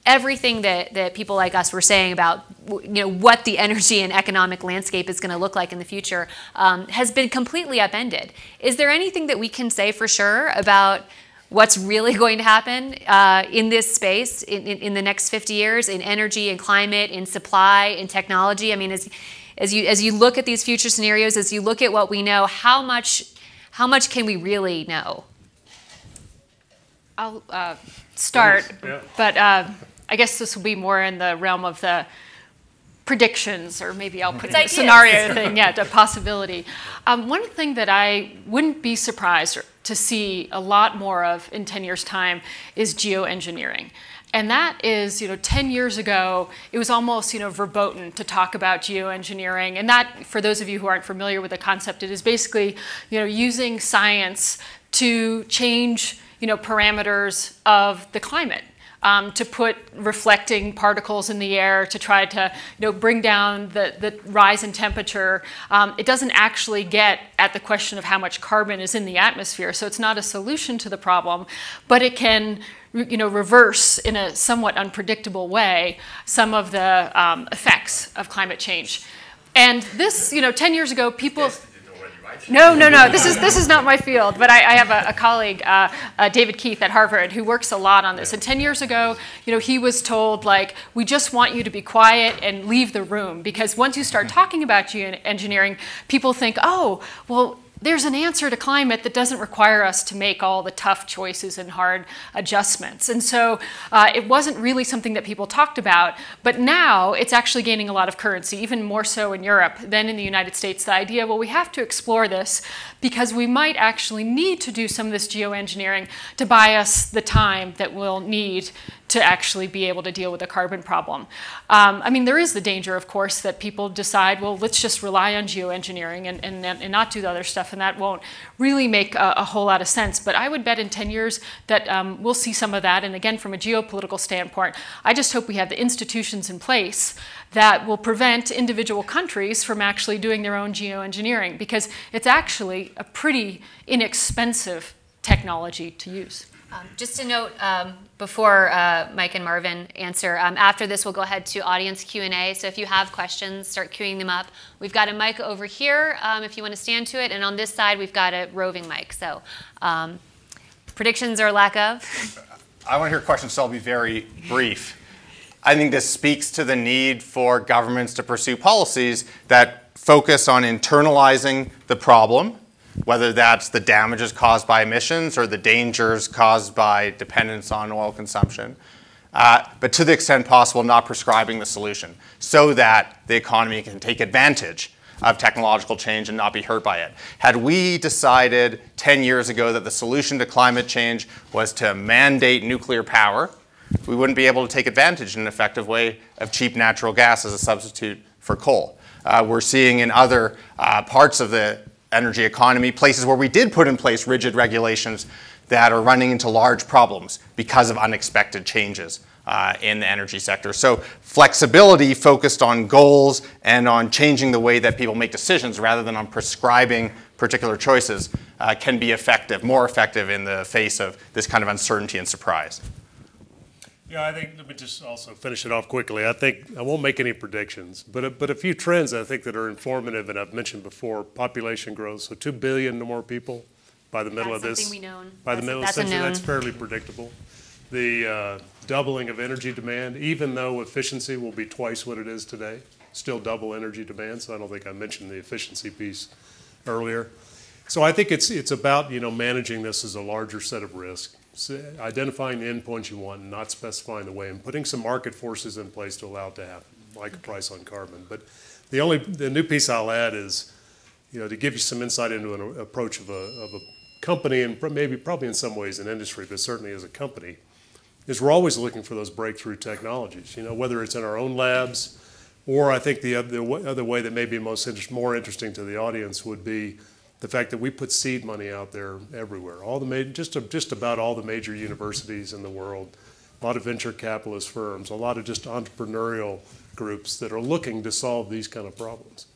C: Everything that people like us were saying about, you know, what the energy and economic landscape is going to look like in the future has been completely upended. Is there anything that we can say for sure about what's really going to happen in this space in the next 50 years, in energy and climate, in supply, in technology? I mean, as you look at these future scenarios, as you look at what we know, how much can we really know?
B: I'll start, yeah. But I guess this will be more in the realm of the predictions, or maybe I'll put it in a scenario thing, yeah, the possibility. One thing that I wouldn't be surprised to see a lot more of in 10 years' time is geoengineering. And that is, you know, 10 years ago, it was almost, you know, verboten to talk about geoengineering. And that, for those of you who aren't familiar with the concept, it is basically, you know, using science to change, you know, parameters of the climate. To put reflecting particles in the air to try to, you know, bring down the rise in temperature. It doesn't actually get at the question of how much carbon is in the atmosphere, so it's not a solution to the problem, but it can, you know, reverse in a somewhat unpredictable way some of the effects of climate change. And this, you know, 10 years ago, people... No. This is not my field, but I have a colleague, David Keith at Harvard, who works a lot on this. And 10 years ago, you know, he was told, like, we just want you to be quiet and leave the room, because once you start talking about geoengineering, people think, oh, well, there's an answer to climate that doesn't require us to make all the tough choices and hard adjustments. And so it wasn't really something that people talked about, but now it's actually gaining a lot of currency, even more so in Europe than in the United States. The idea, well, we have to explore this because we might actually need to do some of this geoengineering to buy us the time that we'll need to actually be able to deal with the carbon problem. I mean, there is the danger, of course, that people decide, well, let's just rely on geoengineering and not do the other stuff, and that won't really make a whole lot of sense. But I would bet in 10 years that we'll see some of that. And again, from a geopolitical standpoint, I just hope we have the institutions in place that will prevent individual countries from actually doing their own geoengineering, because it's actually a pretty inexpensive technology to use.
A: Just to note, before Mike and Marvin answer, after this we'll go ahead to audience Q&A. So if you have questions, start queuing them up. We've got a mic over here if you want to stand to it, and on this side we've got a roving mic. So predictions or lack of?
D: I want to hear questions, so I'll be very brief. I think this speaks to the need for governments to pursue policies that focus on internalizing the problem, whether that's the damages caused by emissions or the dangers caused by dependence on oil consumption, but to the extent possible, not prescribing the solution so that the economy can take advantage of technological change and not be hurt by it. Had we decided 10 years ago that the solution to climate change was to mandate nuclear power, we wouldn't be able to take advantage in an effective way of cheap natural gas as a substitute for coal. We're seeing in other parts of the energy economy, places where we did put in place rigid regulations that are running into large problems because of unexpected changes in the energy sector. So flexibility focused on goals and on changing the way that people make decisions rather than on prescribing particular choices can be effective, more effective in the face of this kind of uncertainty and surprise.
C: Yeah, I think, let me just also finish it off quickly. I think, I won't make any predictions, but a few trends I think that are informative, and I've mentioned before, population growth, so 2 billion or more people by the middle of this.
A: That's something we know.
C: By the middle of the century, that's fairly predictable. The doubling of energy demand, even though efficiency will be twice what it is today, still double energy demand, so I don't think I mentioned the efficiency piece earlier. So I think it's about, managing this as a larger set of risks. So identifying the endpoints you want and not specifying the way, and putting some market forces in place to allow it to happen, like a price on carbon. But the new piece I'll add is, to give you some insight into an approach of a company, and probably in some ways an industry, but certainly as a company, is we're always looking for those breakthrough technologies. Whether it's in our own labs, or I think the other way that may be more interesting to the audience would be the fact that we put seed money out there everywhere. Just about all the major universities in the world, a lot of venture capitalist firms, a lot of just entrepreneurial groups that are looking to solve these kind of problems.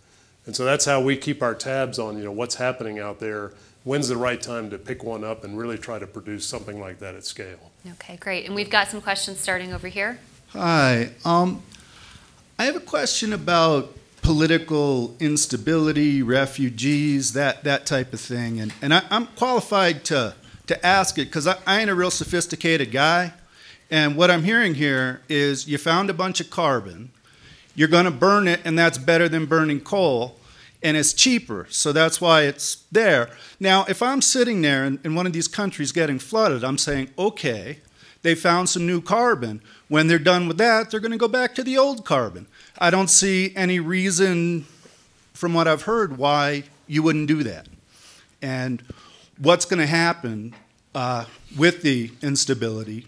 C: And so that's how we keep our tabs on what's happening out there, when's the right time to pick one up and really try to produce something like that at scale.
A: Okay, great. And we've got some questions starting over here.
E: Hi. I have a question about political instability, refugees, that type of thing. And I'm qualified to ask it because I ain't a real sophisticated guy. And what I'm hearing here is you found a bunch of carbon, you're going to burn it, and that's better than burning coal, and it's cheaper, so that's why it's there. Now, if I'm sitting there in one of these countries getting flooded, I'm saying, okay, they found some new carbon. When they're done with that, they're going to go back to the old carbon. I don't see any reason, from what I've heard, why you wouldn't do that. And what's going to happen with the instability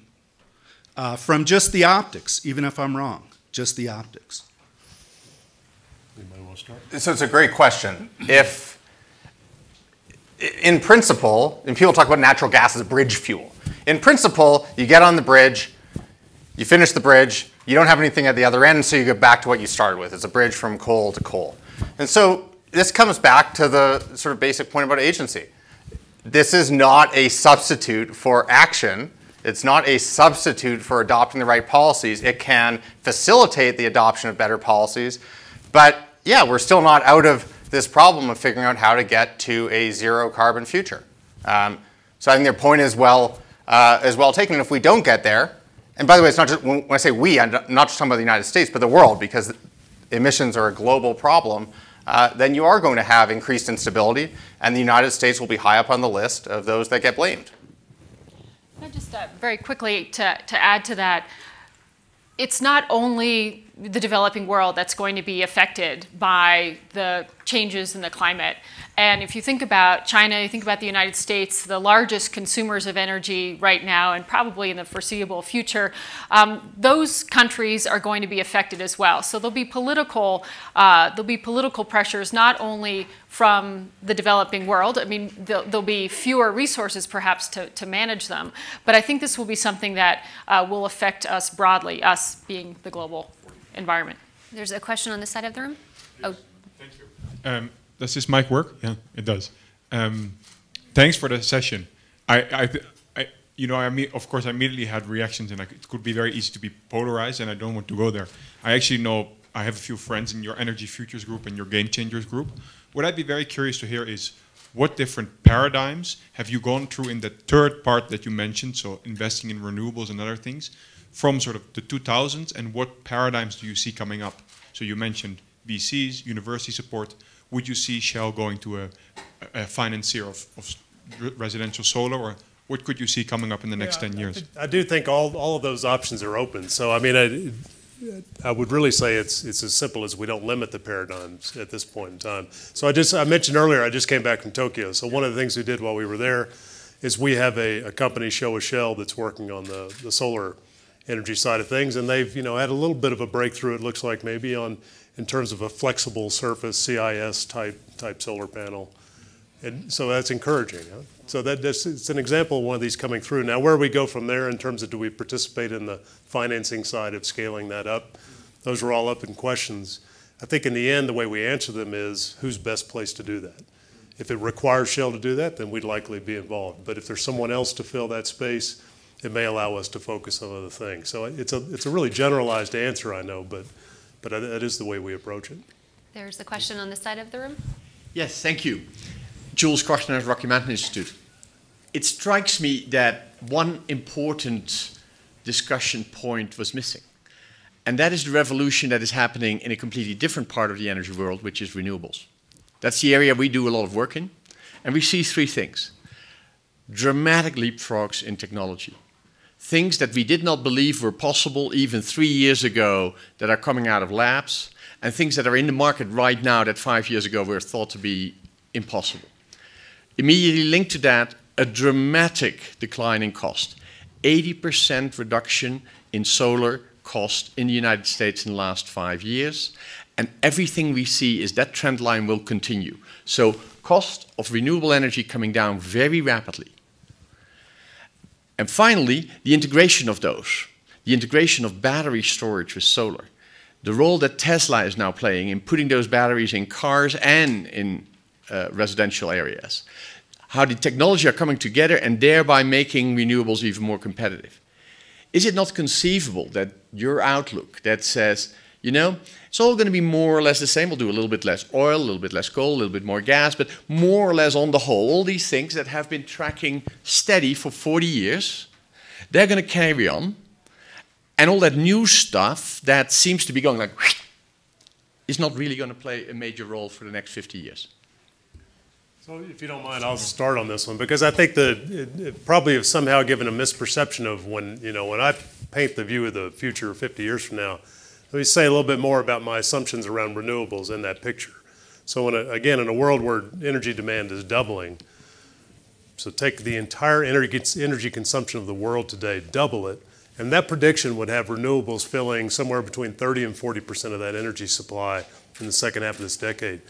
E: from just the optics, even if I'm wrong, just the optics?
C: Anybody want to start?
D: So it's a great question. If, in principle, and people talk about natural gas as a bridge fuel. In principle, you get on the bridge, you finish the bridge, you don't have anything at the other end, so you go back to what you started with. It's a bridge from coal to coal. And so this comes back to the sort of basic point about agency. This is not a substitute for action. It's not a substitute for adopting the right policies. It can facilitate the adoption of better policies. But yeah, we're still not out of this problem of figuring out how to get to a zero carbon future. So I think their point is well taken. And if we don't get there, and by the way, it's not just, when I say we, I'm not just talking about the United States, but the world, because emissions are a global problem, then you are going to have increased instability, and the United States will be high up on the list of those that get blamed.
B: Just very quickly to add to that, it's not only the developing world that's going to be affected by the changes in the climate. And if you think about China, you think about the United States, the largest consumers of energy right now and probably in the foreseeable future, those countries are going to be affected as well. So there'll be political pressures not only from the developing world. I mean, there'll be fewer resources perhaps to manage them. But I think this will be something that will affect us broadly, us being the global environment.
A: There's a question on this side of the room.
F: Yes. Oh, thank you. Does this mic work? Yeah, it does. Thanks for the session. I you know, of course, I immediately had reactions, and it could be very easy to be polarized, and I don't want to go there. I actually know I have a few friends in your Energy Futures group and your Game Changers group. What I'd be very curious to hear is what different paradigms have you gone through in the third part that you mentioned, so investing in renewables and other things, from sort of the 2000s, and what paradigms do you see coming up? So you mentioned VCs, university support. Would you see Shell going to a financier of residential solar, or what could you see coming up in the next 10 years?
C: I do think all of those options are open. So I mean, I would really say it's as simple as we don't limit the paradigms at this point in time. So I mentioned earlier, I just came back from Tokyo. So one of the things we did while we were there is we have a company, Showa Shell, that's working on the solar energy side of things, and they've had a little bit of a breakthrough. It looks like maybe in terms of a flexible surface CIS type solar panel, and so that's encouraging. Huh? So it's an example of one of these coming through. Now, where we go from there in terms of do we participate in the financing side of scaling that up, those are all open questions. I think in the end, the way we answer them is who's best placed to do that. If it requires Shell to do that, then we'd likely be involved. But if there's someone else to fill that space, it may allow us to focus on other things. So it's a really generalized answer, I know, but that is the way we approach it.
A: There's a question on this side of the room.
G: Yes, thank you. Jules Kochner at Rocky Mountain Institute. It strikes me that one important discussion point was missing, and that is the revolution that is happening in a completely different part of the energy world, which is renewables. That's the area we do a lot of work in, and we see three things. Dramatic leapfrogs in technology. Things that we did not believe were possible even 3 years ago that are coming out of labs, and things that are in the market right now that 5 years ago were thought to be impossible. Immediately linked to that, a dramatic decline in cost. 80% reduction in solar cost in the United States in the last 5 years. And everything we see is that trend line will continue. So cost of renewable energy coming down very rapidly. And finally, the integration of those. The integration of battery storage with solar. The role that Tesla is now playing in putting those batteries in cars and in residential areas. How the technology are coming together and thereby making renewables even more competitive. Is it not conceivable that your outlook that says, it's all going to be more or less the same, we'll do a little bit less oil, a little bit less coal, a little bit more gas, but more or less on the whole, all these things that have been tracking steady for 40 years, they're going to carry on, and all that new stuff that seems to be going like, is not really going to play a major role for the next 50 years.
C: So if you don't mind, I'll start on this one, because I think that it probably have somehow given a misperception of when I paint the view of the future 50 years from now. Let me say a little bit more about my assumptions around renewables in that picture. So again, in a world where energy demand is doubling, so take the entire energy consumption of the world today, double it, and that prediction would have renewables filling somewhere between 30 and 40% of that energy supply in the second half of this decade.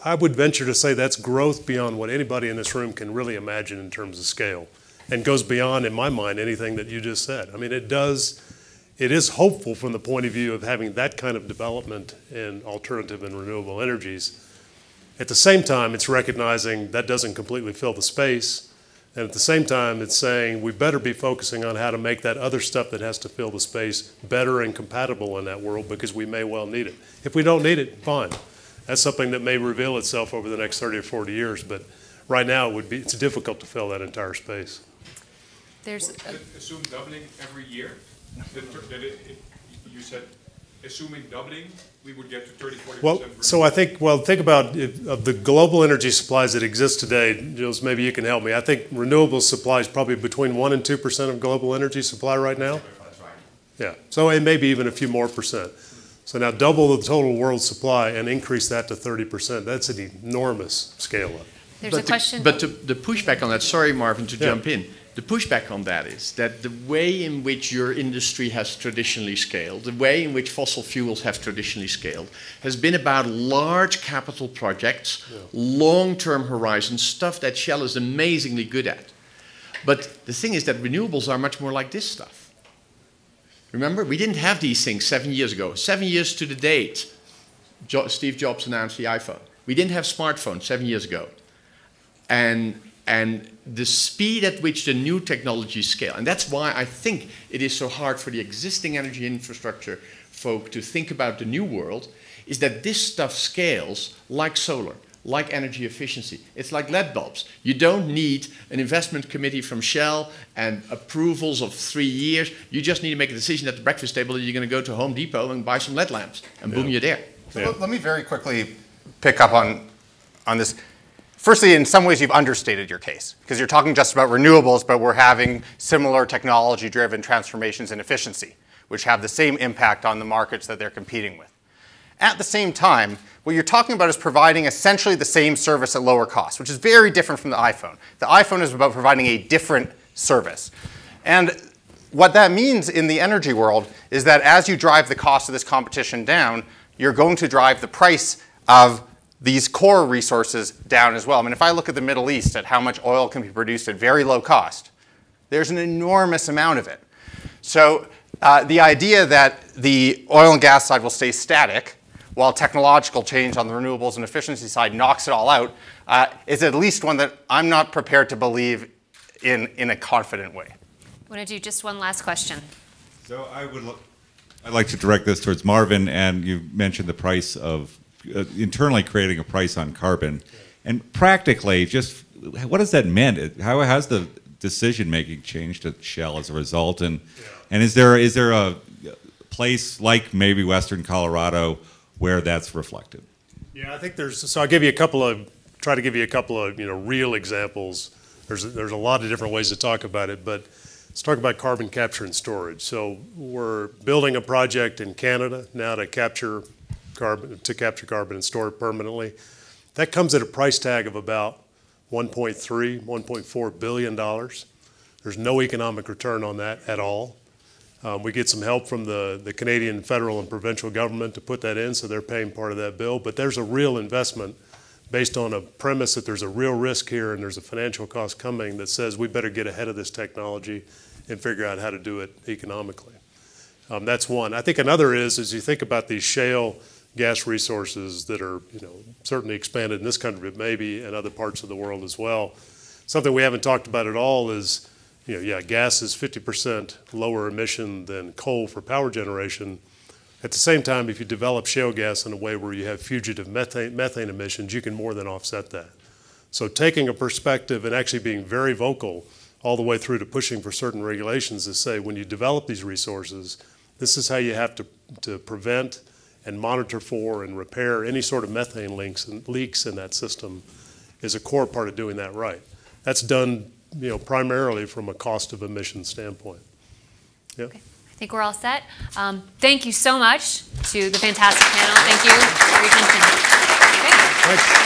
C: I would venture to say that's growth beyond what anybody in this room can really imagine in terms of scale, and goes beyond, in my mind, anything that you just said. I mean, it is hopeful from the point of view of having that kind of development in alternative and renewable energies. At the same time, it's recognizing that doesn't completely fill the space, and at the same time, it's saying we better be focusing on how to make that other stuff that has to fill the space better and compatible in that world, because we may well need it. If we don't need it, fine. That's something that may reveal itself over the next 30 or 40 years, but right now it's difficult to fill that entire space.
F: Assume doubling every year? You said, assuming doubling, we would get to 30-40%.
C: Well, so I think, think about of the global energy supplies that exist today, Jules, maybe you can help me. I think renewable supply is probably between 1% and 2% of global energy supply right now.
G: That's right.
C: Yeah, so it may be even a few more percent. So now double the total world supply and increase that to 30%. That's an enormous scale up.
A: There's a question.
G: But the pushback on that, sorry Marvin to jump in, the pushback on that is that the way in which your industry has traditionally scaled, the way in which fossil fuels have traditionally scaled, has been about large capital projects, long-term horizons, stuff that Shell is amazingly good at. But the thing is that renewables are much more like this stuff. Remember, we didn't have these things 7 years ago. 7 years to the date, Steve Jobs announced the iPhone. We didn't have smartphones 7 years ago. And and the speed at which the new technologies scale. And that's why I think it is so hard for the existing energy infrastructure folk to think about the new world, is that this stuff scales like solar, like energy efficiency. It's like LED bulbs. You don't need an investment committee from Shell and approvals of 3 years. You just need to make a decision at the breakfast table that you're going to go to Home Depot and buy some LED lamps, and boom, you're there.
D: So let me very quickly pick up on this. Firstly, in some ways, you've understated your case, because you're talking just about renewables, but we're having similar technology-driven transformations in efficiency, which have the same impact on the markets that they're competing with. At the same time, what you're talking about is providing essentially the same service at lower cost, which is very different from the iPhone. The iPhone is about providing a different service. And what that means in the energy world is that as you drive the cost of this competition down, you're going to drive the price of these core resources down as well. I mean, if I look at the Middle East, at how much oil can be produced at very low cost, there's an enormous amount of it. So the idea that the oil and gas side will stay static while technological change on the renewables and efficiency side knocks it all out is at least one that I'm not prepared to believe in a confident way.
A: I want to do just one last question.
H: So I'd like to direct this towards Marvin, and you mentioned the price of internally creating a price on carbon. And practically, just what does that mean? How has the decision-making changed at Shell as a result? And is there a place like maybe Western Colorado where that's reflected?
C: Yeah, I think so I'll give you try to give you a couple of real examples. There's a lot of different ways to talk about it, but let's talk about carbon capture and storage. So we're building a project in Canada now to capture carbon and store it permanently. That comes at a price tag of about $1.4 billion. There's no economic return on that at all. We get some help from the Canadian federal and provincial government to put that in, so they're paying part of that bill. But there's a real investment based on a premise that there's a real risk here and there's a financial cost coming that says we better get ahead of this technology and figure out how to do it economically. That's one. I think another is, as you think about these shale gas resources that are certainly expanded in this country, but maybe in other parts of the world as well, something we haven't talked about at all is gas is 50% lower emission than coal for power generation. At the same time, if you develop shale gas in a way where you have fugitive methane emissions, you can more than offset that. So taking a perspective and actually being very vocal all the way through to pushing for certain regulations to say, when you develop these resources, this is how you have to prevent and monitor for and repair any sort of methane leaks in that system is a core part of doing that right. That's done primarily from a cost of emissions standpoint. Yep.
A: Okay. I think we're all set. Thank you so much to the fantastic panel. Thank you for your attention. Okay.
C: Thanks.